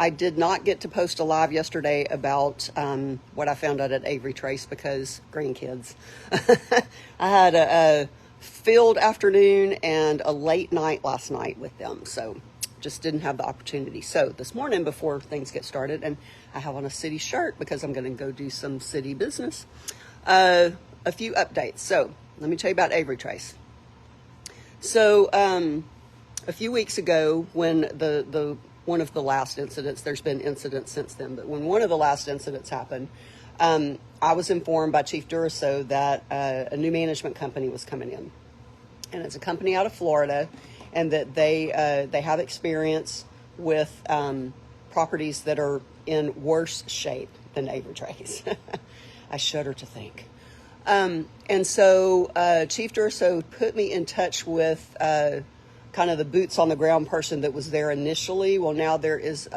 I did not get to post a live yesterday about what I found out at Avery Trace because grandkids. I had a filled afternoon and a late night last night with them, so just didn't have the opportunity. So this morning before things get started, and I have on a city shirt because I'm going to go do some city business, a few updates. So let me tell you about Avery Trace. So a few weeks ago when the one of the last incidents, there's been incidents since then, but when one of the last incidents happened, I was informed by Chief Duraso that a new management company was coming in. And it's a company out of Florida, and that they have experience with properties that are in worse shape than Avery Trace. I shudder to think. And so Chief Duraso put me in touch with kind of the boots on the ground person that was there initially. Well, now there is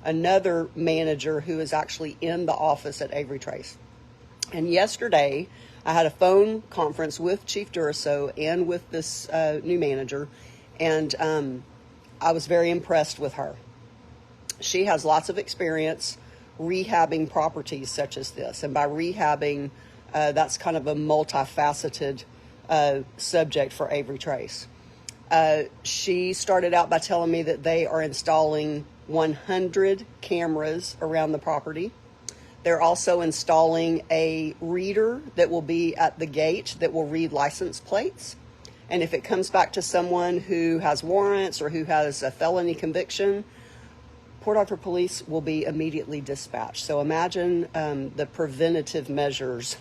another manager who is actually in the office at Avery Trace. And yesterday I had a phone conference with Chief Duraso and with this new manager, and I was very impressed with her. She has lots of experience rehabbing properties such as this. And by rehabbing, that's kind of a multifaceted subject for Avery Trace. She started out by telling me that they are installing 100 cameras around the property. They're also installing a reader that will be at the gate that will read license plates. And if it comes back to someone who has warrants or who has a felony conviction, Port Arthur Police will be immediately dispatched. So imagine the preventative measures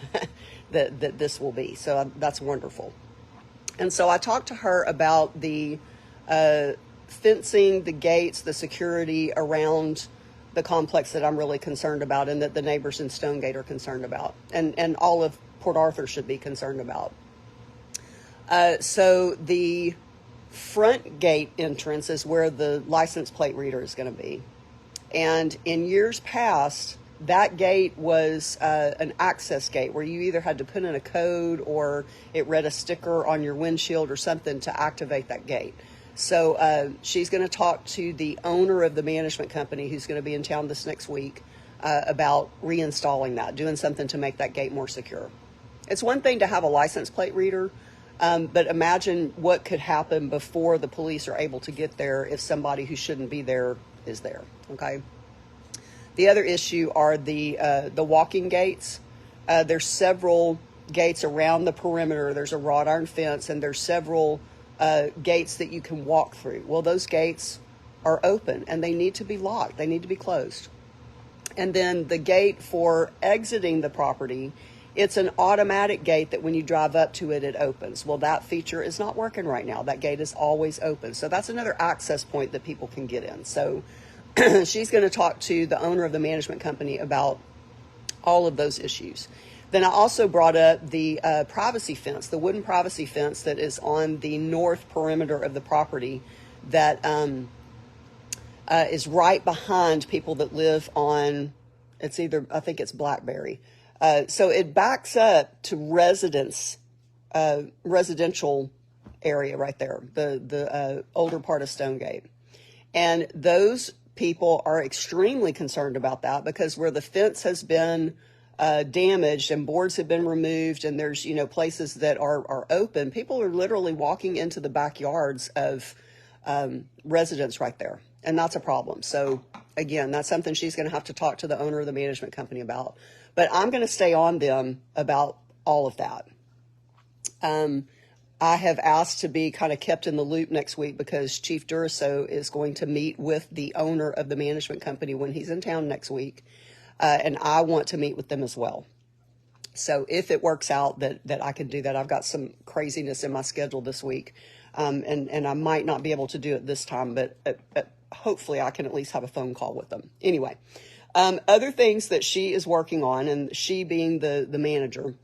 that this will be. So that's wonderful. And so I talked to her about the fencing, the gates, the security around the complex that I'm really concerned about, and that the neighbors in Stonegate are concerned about, and all of Port Arthur should be concerned about. So the front gate entrance is where the license plate reader is going to be. And in years past, that gate was an access gate where you either had to put in a code or it read a sticker on your windshield or something to activate that gate. So she's going to talk to the owner of the management company, who's going to be in town this next week, about reinstalling that, doing something to make that gate more secure. It's one thing to have a license plate reader, but imagine what could happen before the police are able to get there if somebody who shouldn't be there is there, okay? The other issue are the walking gates. There's several gates around the perimeter. There's a wrought iron fence, and there's several gates that you can walk through. Well, those gates are open, and they need to be locked. They need to be closed. And then the gate for exiting the property, it's an automatic gate that when you drive up to it, it opens. Well, that feature is not working right now. That gate is always open. So that's another access point that people can get in. So she's going to talk to the owner of the management company about all of those issues. Then I also brought up the privacy fence, the wooden privacy fence that is on the north perimeter of the property that is right behind people that live on, it's either, I think it's Blackberry. So it backs up to residential area right there, the older part of Stonegate. And those people are extremely concerned about that because where the fence has been damaged and boards have been removed and there's, places that are open, people are literally walking into the backyards of residents right there. And that's a problem. So again, that's something she's going to have to talk to the owner of the management company about. But I'm going to stay on them about all of that. I have asked to be kind of kept in the loop next week because Chief Duraso is going to meet with the owner of the management company when he's in town next week. And I want to meet with them as well. So if it works out that I can do that, I've got some craziness in my schedule this week. And I might not be able to do it this time, but hopefully I can at least have a phone call with them. Anyway, other things that she is working on, and she being the manager,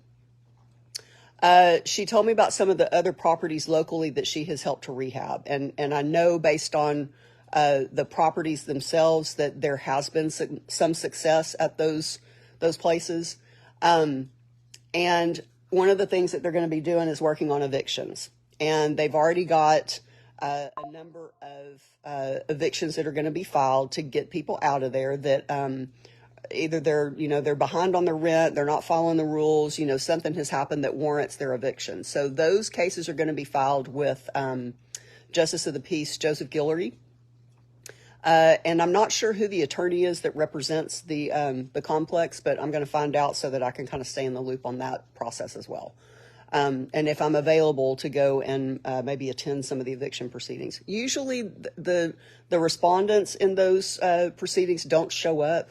she told me about some of the other properties locally that she has helped to rehab. And I know based on the properties themselves that there has been some success at those places. And one of the things that they're going to be doing is working on evictions. And they've already got a number of evictions that are going to be filed to get people out of there that either they're behind on their rent, they're not following the rules, something has happened that warrants their eviction. So those cases are going to be filed with Justice of the Peace Joseph Guillory. And I'm not sure who the attorney is that represents the complex, but I'm going to find out so that I can kind of stay in the loop on that process as well. And if I'm available to go and maybe attend some of the eviction proceedings. Usually the respondents in those proceedings don't show up.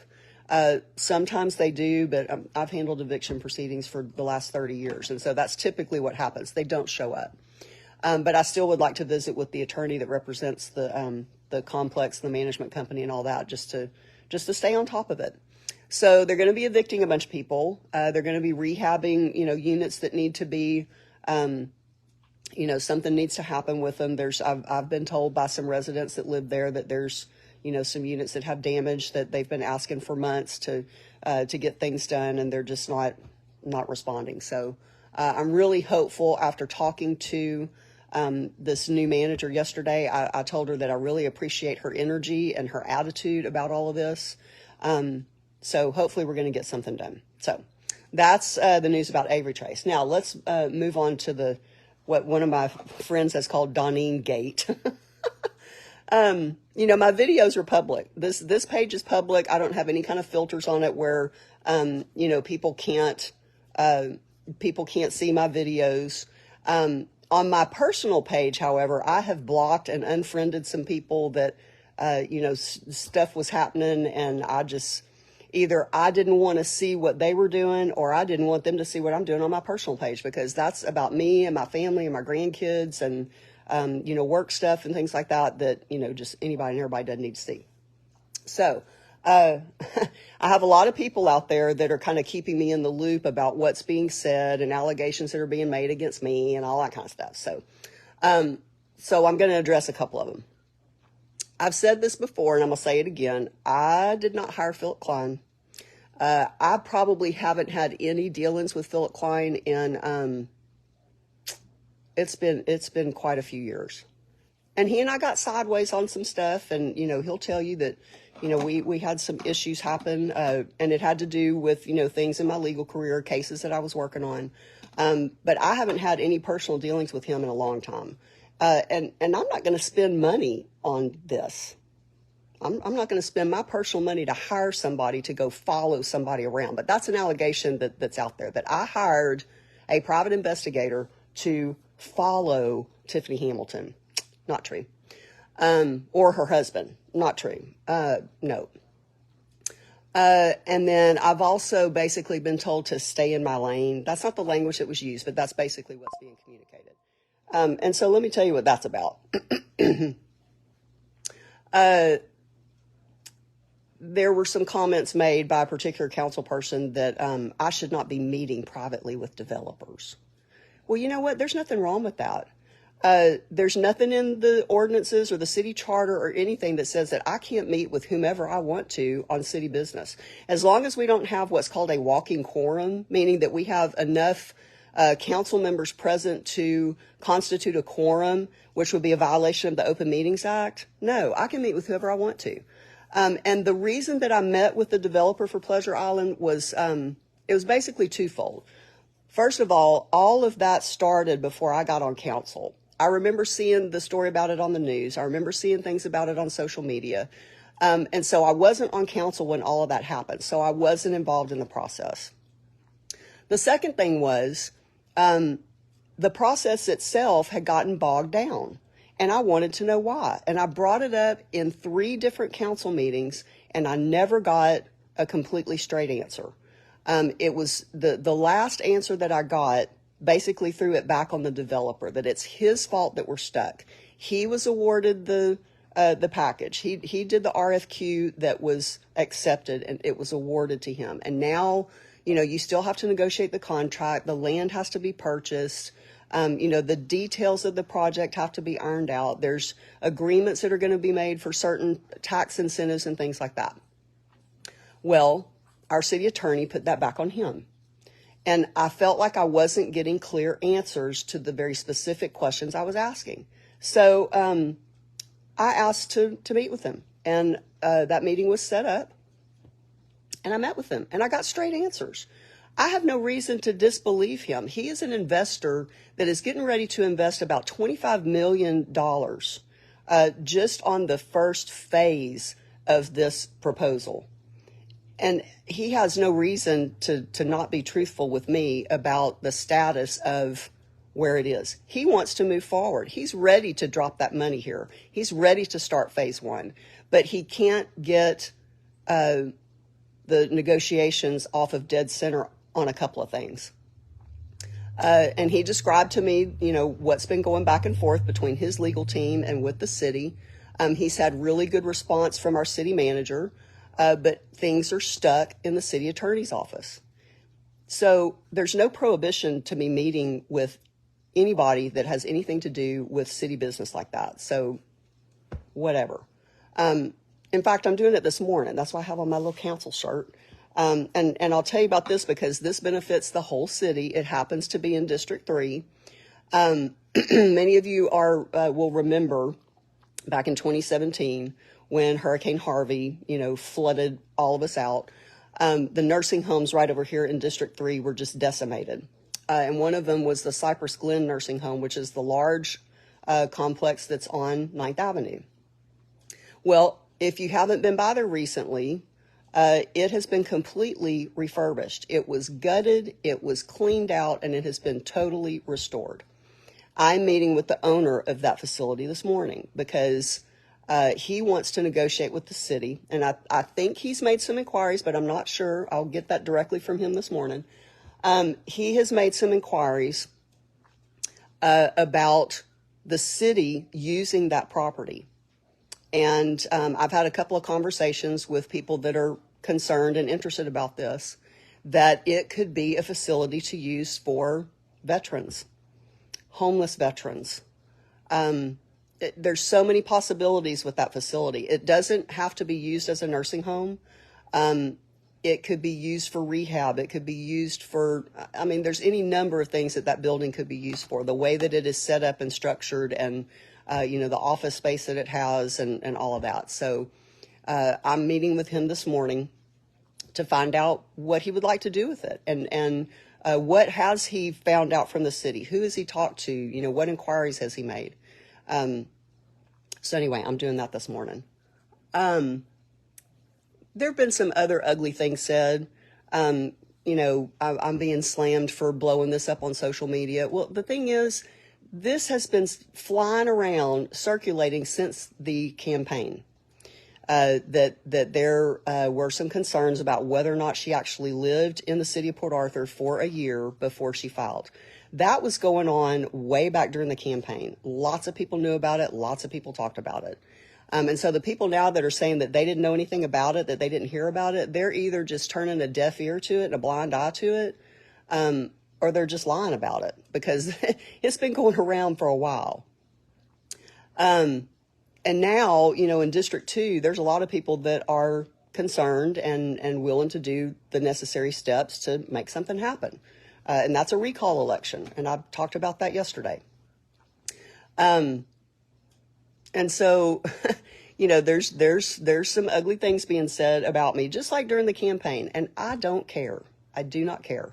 Sometimes they do, but I've handled eviction proceedings for the last 30 years. And so that's typically what happens. They don't show up. But I still would like to visit with the attorney that represents the complex, the management company and all that, just to stay on top of it. So they're going to be evicting a bunch of people. They're going to be rehabbing, units that need to be, something needs to happen with them. I've been told by some residents that live there that there's, some units that have damage that they've been asking for months to get things done, and they're just not responding. So I'm really hopeful after talking to this new manager yesterday. I told her that I really appreciate her energy and her attitude about all of this. So hopefully we're going to get something done. So that's the news about Avery Trace. Now let's move on to what one of my friends has called Doneane Gate. My videos are public. This page is public. I don't have any kind of filters on it where, people can't see my videos. On my personal page, however, I have blocked and unfriended some people that, stuff was happening, and either I didn't want to see what they were doing, or I didn't want them to see what I'm doing on my personal page, because that's about me and my family and my grandkids and, work stuff and things like that, just anybody and everybody doesn't need to see. So, I have a lot of people out there that are kind of keeping me in the loop about what's being said and allegations that are being made against me and all that kind of stuff. So I'm going to address a couple of them. I've said this before, and I'm going to say it again. I did not hire Philip Klein. I probably haven't had any dealings with Philip Klein in, it's been quite a few years. And he and I got sideways on some stuff, and, he'll tell you that, we had some issues happen, and it had to do with, things in my legal career, cases that I was working on. But I haven't had any personal dealings with him in a long time. And I'm not going to spend money on this. I'm not going to spend my personal money to hire somebody to go follow somebody around. But that's an allegation that's out there, that I hired a private investigator to follow Tiffany Hamilton. Not true. Or her husband. Not true. No. And then I've also basically been told to stay in my lane. That's not the language that was used, but that's basically what's being communicated. And so let me tell you what that's about. There were some comments made by a particular council person that I should not be meeting privately with developers. Well, you know what? There's nothing wrong with that. There's nothing in the ordinances or the city charter or anything that says that I can't meet with whomever I want to on city business. As long as we don't have what's called a walking quorum, meaning that we have enough council members present to constitute a quorum, which would be a violation of the Open Meetings Act. No, I can meet with whoever I want to. And the reason that I met with the developer for Pleasure Island was, it was basically twofold. First of all of that started before I got on council. I remember seeing the story about it on the news. I remember seeing things about it on social media. And so I wasn't on council when all of that happened. So I wasn't involved in the process. The second thing was, the process itself had gotten bogged down, and I wanted to know why. And I brought it up in 3 different council meetings, and I never got a completely straight answer. It was the last answer that I got basically threw it back on the developer, that it's his fault that we're stuck. He was awarded the package. He did the RFQ that was accepted, and it was awarded to him. And now, you still have to negotiate the contract. The land has to be purchased. The details of the project have to be ironed out. There's agreements that are going to be made for certain tax incentives and things like that. Well, our city attorney put that back on him. And I felt like I wasn't getting clear answers to the very specific questions I was asking. So I asked to meet with him, and that meeting was set up, and I met with him, and I got straight answers. I have no reason to disbelieve him. He is an investor that is getting ready to invest about $25 million just on the first phase of this proposal. And he has no reason to not be truthful with me about the status of where it is. He wants to move forward. He's ready to drop that money here. He's ready to start phase one, but he can't get the negotiations off of dead center on a couple of things. And he described to me, what's been going back and forth between his legal team and with the city. He's had really good response from our city manager, but things are stuck in the city attorney's office. So there's no prohibition to me meeting with anybody that has anything to do with city business like that. So whatever. In fact, I'm doing it this morning. That's why I have on my little council shirt. And I'll tell you about this because this benefits the whole city. It happens to be in District 3. Many of you will remember back in 2017 when Hurricane Harvey, flooded all of us out. The nursing homes right over here in District 3 were just decimated. And one of them was the Cypress Glen Nursing Home, which is the large complex that's on 9th Avenue. Well, if you haven't been by there recently, it has been completely refurbished. It was gutted, it was cleaned out, and it has been totally restored. I'm meeting with the owner of that facility this morning because he wants to negotiate with the city. And I think he's made some inquiries, but I'm not sure. I'll get that directly from him this morning. He has made some inquiries about the city using that property. And I've had a couple of conversations with people that are concerned and interested about this, that it could be a facility to use for veterans, homeless veterans. There's so many possibilities with that facility. It doesn't have to be used as a nursing home. It could be used for rehab. It could be used for, there's any number of things that building could be used for. The way that it is set up and structured and the office space that it has and all of that. So I'm meeting with him this morning to find out what he would like to do with it and what has he found out from the city? Who has he talked to? What inquiries has he made? So anyway, I'm doing that this morning. There have been some other ugly things said. I'm being slammed for blowing this up on social media. Well, the thing is, this has been flying around, circulating since the campaign, that there were some concerns about whether or not she actually lived in the city of Port Arthur for a year before she filed. That was going on way back during the campaign. Lots of people knew about it. Lots of people talked about it. And so the people now that are saying that they didn't know anything about it, that they didn't hear about it, they're either just turning a deaf ear to it and a blind eye to it, or they're just lying about it because it's been going around for a while. And now, in District 2, there's a lot of people that are concerned and willing to do the necessary steps to make something happen. And that's a recall election. And I talked about that yesterday. And so, there's some ugly things being said about me, just like during the campaign. And I don't care. I do not care.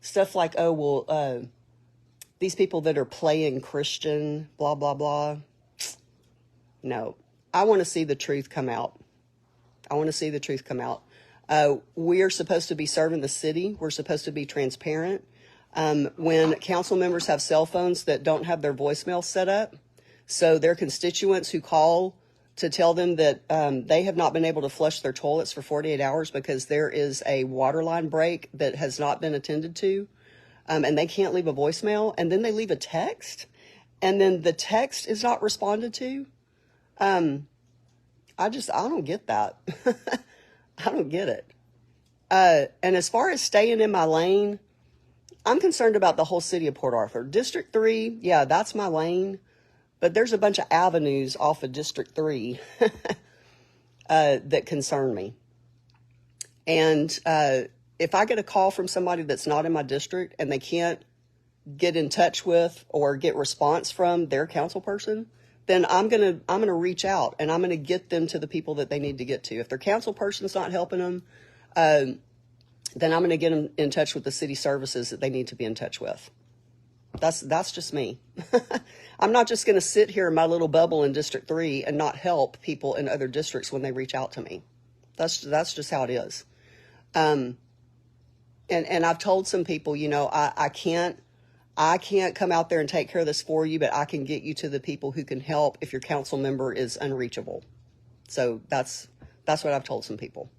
Stuff like, these people that are playing Christian, blah, blah, blah. No, I want to see the truth come out. We are supposed to be serving the city. We're supposed to be transparent. When council members have cell phones that don't have their voicemail set up, so their constituents who call to tell them that they have not been able to flush their toilets for 48 hours because there is a water line break that has not been attended to, and they can't leave a voicemail, and then they leave a text, and then the text is not responded to. I don't get that. I don't get it. And as far as staying in my lane, I'm concerned about the whole city of Port Arthur. District 3, yeah, that's my lane. But there's a bunch of avenues off of District 3 that concern me. And if I get a call from somebody that's not in my district and they can't get in touch with or get response from their council person, then I'm gonna reach out and I'm gonna get them to the people that they need to get to. If their council person's not helping them, then I'm gonna get them in touch with the city services that they need to be in touch with. That's just me. I'm not just gonna sit here in my little bubble in District 3 and not help people in other districts when they reach out to me. That's just how it is. And I've told some people, you know, I can't come out there and take care of this for you, but I can get you to the people who can help if your council member is unreachable. So that's what I've told some people.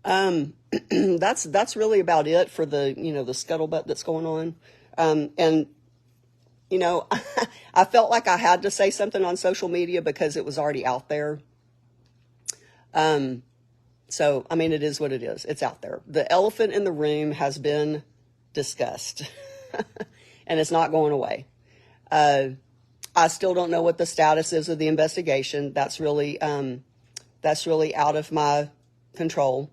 That's really about it for the, you know, the scuttlebutt that's going on. And, you know, I felt like I had to say something on social media because it was already out there. So, I mean, it is what it is. It's out there. The elephant in the room has been discussed and it's not going away. I still don't know what the status is of the investigation. That's really out of my control.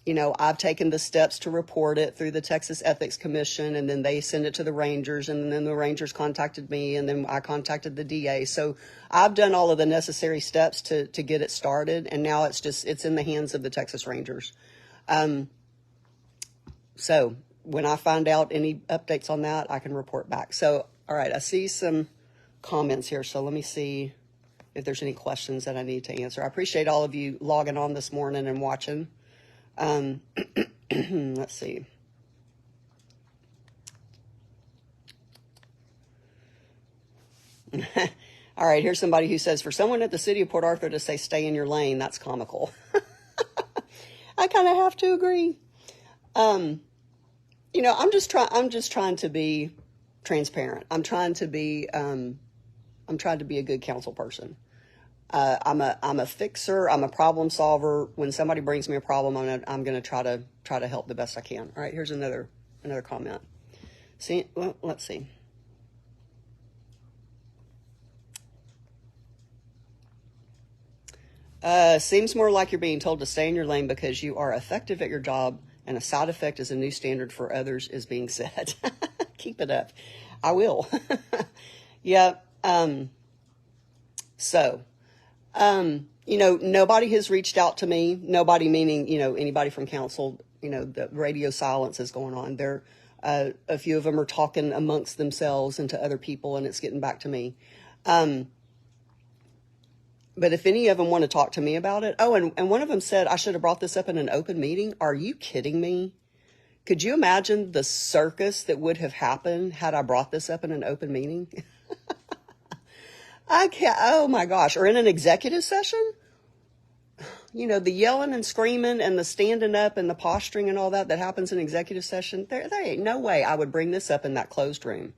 You know, I've taken the steps to report it through the Texas Ethics Commission, and then they send it to the Rangers, and then the Rangers contacted me, and then I contacted the DA. So I've done all of the necessary steps to get it started, and now it's in the hands of the Texas Rangers. So when I find out any updates on that, I can report back. So, all right, I see some comments here, so let me see if there's any questions that I need to answer. I appreciate all of you logging on this morning and watching. Let's see. All right, here's somebody who says, for someone at the city of Port Arthur to say stay in your lane, that's comical. I kind of have to agree. You know, I'm just trying to be transparent. I'm trying to be a good council person. I'm a fixer. I'm a problem solver. When somebody brings me a problem, I'm going to try to help the best I can. All right, here's another comment. See, well, let's see. Seems more like you're being told to stay in your lane because you are effective at your job, and a side effect is a new standard for others is being set. Keep it up. I will. Yeah. You know, nobody has reached out to me. Nobody meaning, you know, anybody from council. You know, the radio silence is going on. There, a few of them are talking amongst themselves and to other people, and it's getting back to me. But if any of them want to talk to me about it, and one of them said I should have brought this up in an open meeting. Are you kidding me? Could you imagine the circus that would have happened had I brought this up in an open meeting? I can't, oh my gosh, or in an executive session? You know, the yelling and screaming and the standing up and the posturing and all that happens in executive session. There ain't no way I would bring this up in that closed room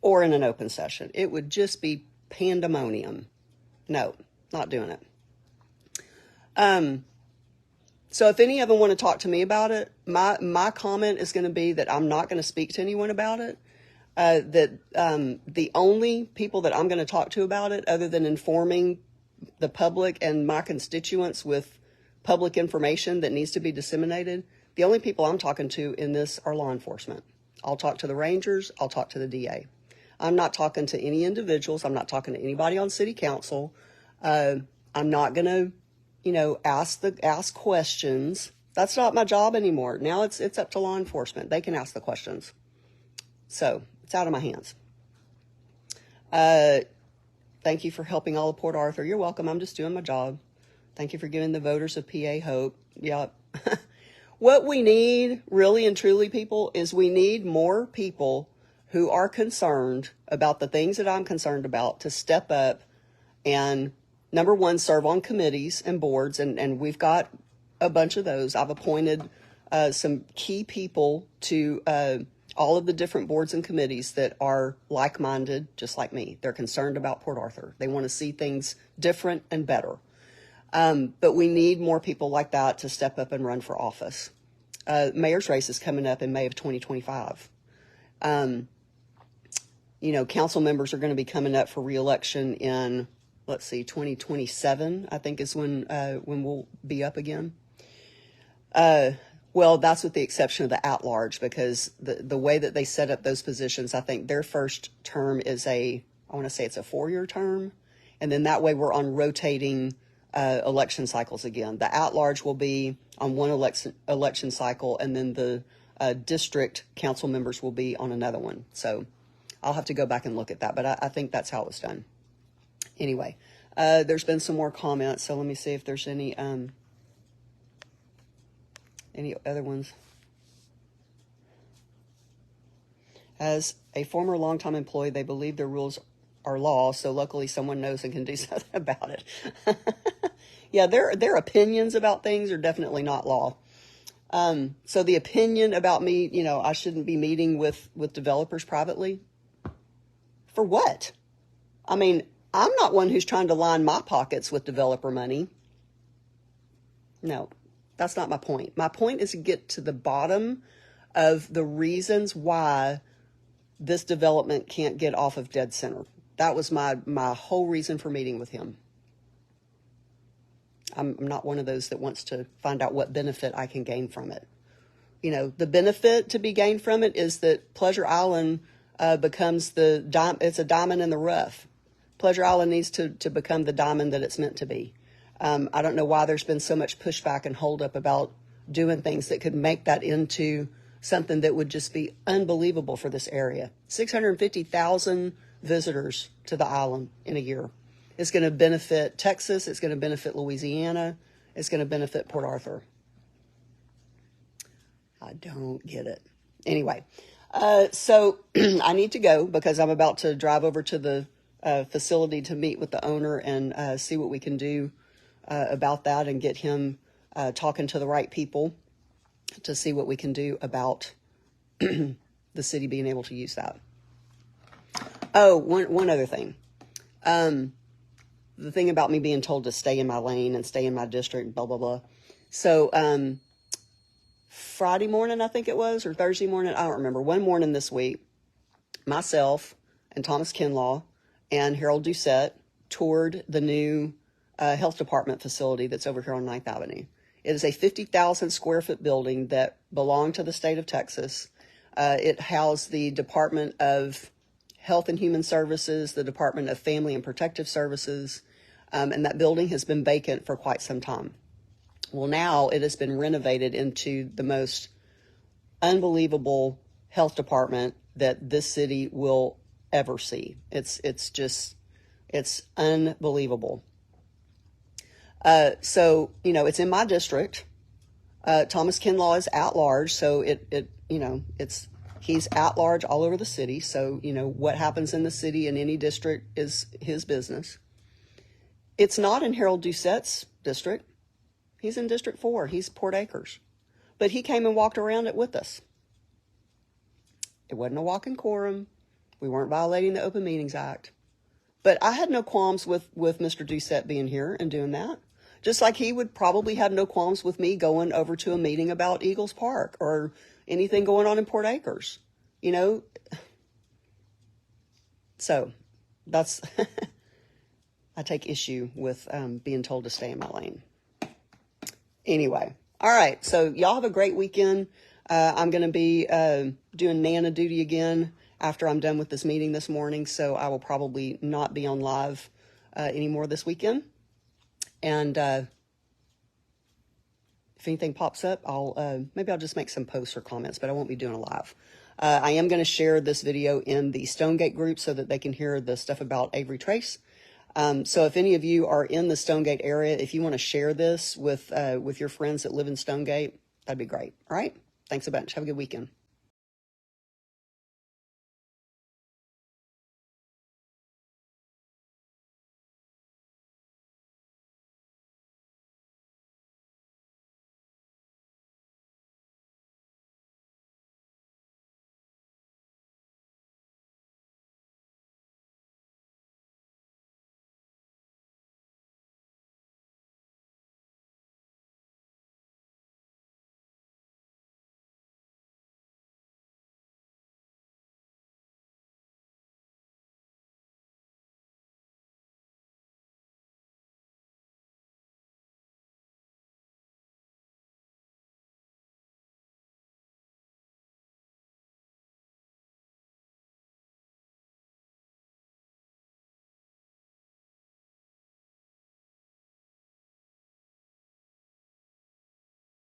or in an open session. It would just be pandemonium. No, not doing it. So if any of them want to talk to me about it, my comment is going to be that I'm not going to speak to anyone about it. The only people that I'm going to talk to about it, other than informing the public and my constituents with public information that needs to be disseminated, the only people I'm talking to in this are law enforcement. I'll talk to the Rangers. I'll talk to the DA. I'm not talking to any individuals. I'm not talking to anybody on city council. I'm not going to, you know, ask questions. That's not my job anymore. Now it's up to law enforcement. They can ask the questions. So it's out of my hands. Thank you for helping all of Port Arthur. You're welcome. I'm just doing my job. Thank you for giving the voters of PA hope. Yep. What we need, really and truly, people, is we need more people who are concerned about the things that I'm concerned about to step up and, number one, serve on committees and boards. And we've got a bunch of those. I've appointed some key people to all of the different boards and committees that are like-minded, just like me. They're concerned about Port Arthur. They want to see things different and better. But we need more people like that to step up and run for office. Mayor's race is coming up in May of 2025. You know, council members are going to be coming up for re-election in, 2027, I think is when we'll be up again. What Well, that's with the exception of the at-large, because the way that they set up those positions, I think their first term is I want to say it's a 4-year term. And then that way we're on rotating election cycles again. The at-large will be on one election cycle, and then the district council members will be on another one. So I'll have to go back and look at that, but I think that's how it was done. Anyway, there's been some more comments, so let me see if there's any other ones. As a former longtime employee, they believe their rules are law, so luckily someone knows and can do something about it. Yeah, their opinions about things are definitely not law. So the opinion about me, I shouldn't be meeting with developers privately. For what? I mean, I'm not one who's trying to line my pockets with developer money. No, that's not my point. My point is to get to the bottom of the reasons why this development can't get off of dead center. That was my whole reason for meeting with him. I'm not one of those that wants to find out what benefit I can gain from it. The benefit to be gained from it is that Pleasure Island becomes it's a diamond in the rough. Pleasure Island needs to become the diamond that it's meant to be. I don't know why there's been so much pushback and holdup about doing things that could make that into something that would just be unbelievable for this area. 650,000 visitors to the island in a year. It's going to benefit Texas. It's going to benefit Louisiana. It's going to benefit Port Arthur. I don't get it. Anyway, so I need to go because I'm about to drive over to the facility to meet with the owner and see what we can do about that and get him talking to the right people to see what we can do about the city being able to use that. Oh, one other thing. The thing about me being told to stay in my lane and stay in my district, blah, blah, blah. So Friday morning, I think it was, or Thursday morning, I don't remember. One morning this week, myself and Thomas Kinlaw and Harold Doucette toured the new health department facility that's over here on 9th Avenue. It is a 50,000 square foot building that belonged to the state of Texas. It housed the Department of Health and Human Services, the Department of Family and Protective Services, and that building has been vacant for quite some time. Well, now it has been renovated into the most unbelievable health department that this city will ever see. It's unbelievable. So, it's in my district. Thomas Kinlaw is at large, so he's at large all over the city. So, what happens in the city in any district is his business. It's not in Harold Doucette's district. He's in District 4. He's Port Acres. But he came and walked around it with us. It wasn't a walk-in quorum. We weren't violating the Open Meetings Act. But I had no qualms with Mr. Doucette being here and doing that. Just like he would probably have no qualms with me going over to a meeting about Eagles Park or anything going on in Port Acres. So that's... I take issue with being told to stay in my lane. Anyway, all right. So y'all have a great weekend. I'm going to be doing Nana duty again after I'm done with this meeting this morning. So I will probably not be on live anymore this weekend. And if anything pops up, maybe I'll just make some posts or comments, but I won't be doing a live. I am going to share this video in the Stonegate group so that they can hear the stuff about Avery Trace. So if any of you are in the Stonegate area, if you want to share this with your friends that live in Stonegate, that'd be great. All right. Thanks a bunch. Have a good weekend.